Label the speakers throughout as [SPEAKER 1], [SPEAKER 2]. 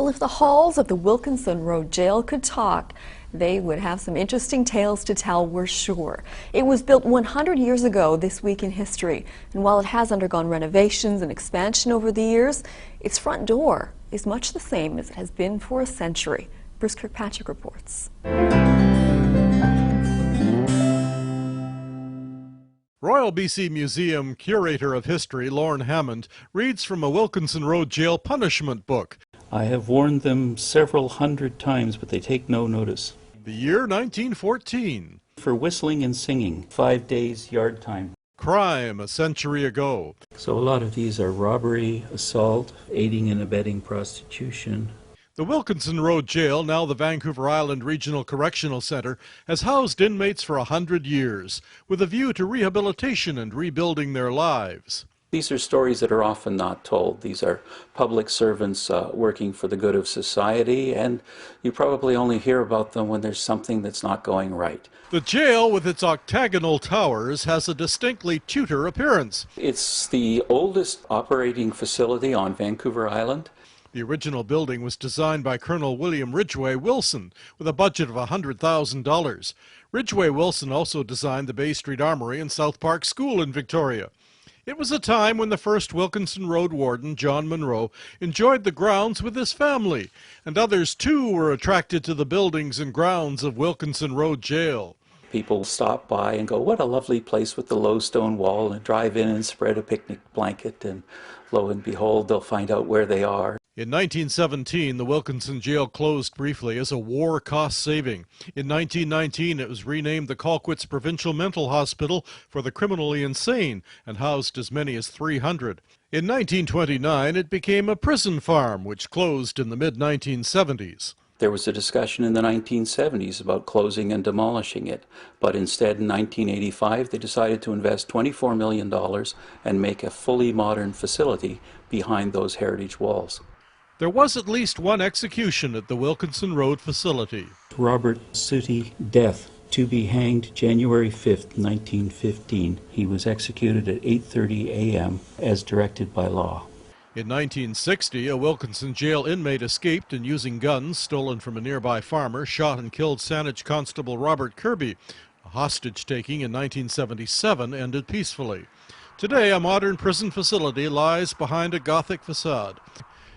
[SPEAKER 1] Well, if the halls of the Wilkinson Road Jail could talk, they would have some interesting tales to tell, we're sure. It was built 100 years ago this week in history, and while it has undergone renovations and expansion over the years, its front door is much the same as it has been for a century. Bruce Kirkpatrick reports.
[SPEAKER 2] Royal BC Museum Curator of History Lorne Hammond reads from a Wilkinson Road Jail punishment book.
[SPEAKER 3] I have warned them several hundred times, but they take no notice.
[SPEAKER 2] The year 1914.
[SPEAKER 3] For whistling and singing, 5 days yard time.
[SPEAKER 2] Crime a century ago.
[SPEAKER 3] So a lot of these are robbery, assault, aiding and abetting prostitution.
[SPEAKER 2] The Wilkinson Road Jail, now the Vancouver Island Regional Correctional Centre, has housed inmates for 100 years, with a view to rehabilitation and rebuilding their lives.
[SPEAKER 3] These are stories that are often not told. These are public servants working for the good of society, and you probably only hear about them when there's something that's not going right.
[SPEAKER 2] The jail, with its octagonal towers, has a distinctly Tudor appearance.
[SPEAKER 3] It's the oldest operating facility on Vancouver Island.
[SPEAKER 2] The original building was designed by Colonel William Ridgway Wilson with a budget of $100,000. Ridgway Wilson also designed the Bay Street Armory and South Park School in Victoria. It was a time when the first Wilkinson Road warden, John Munro, enjoyed the grounds with his family, and others too were attracted to the buildings and grounds of Wilkinson Road Jail.
[SPEAKER 3] People stop by and go, what a lovely place with the low stone wall, and drive in and spread a picnic blanket, and lo and behold, they'll find out where they are.
[SPEAKER 2] In 1917, the Wilkinson Jail closed briefly as a war cost saving. In 1919, it was renamed the Colquitt's Provincial Mental Hospital for the criminally insane and housed as many as 300. In 1929, it became a prison farm, which closed in the mid-1970s.
[SPEAKER 3] There was a discussion in the 1970s about closing and demolishing it, but instead in 1985 they decided to invest $24 million and make a fully modern facility behind those heritage walls.
[SPEAKER 2] There was at least one execution at the Wilkinson Road facility.
[SPEAKER 3] Robert Sooty, death, to be hanged January 5th, 1915. He was executed at 8:30 a.m. as directed by law.
[SPEAKER 2] In 1960, a Wilkinson jail inmate escaped and, using guns stolen from a nearby farmer, shot and killed Saanich Constable Robert Kirby. A hostage-taking in 1977 ended peacefully. Today, a modern prison facility lies behind a Gothic facade.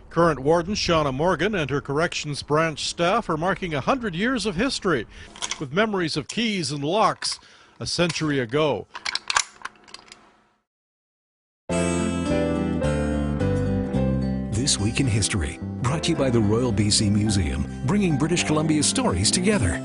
[SPEAKER 2] Current warden Shauna Morgan and her corrections branch staff are marking 100 years of history, with memories of keys and locks a century ago.
[SPEAKER 4] This Week in History, brought to you by the Royal BC Museum, bringing British Columbia's stories together.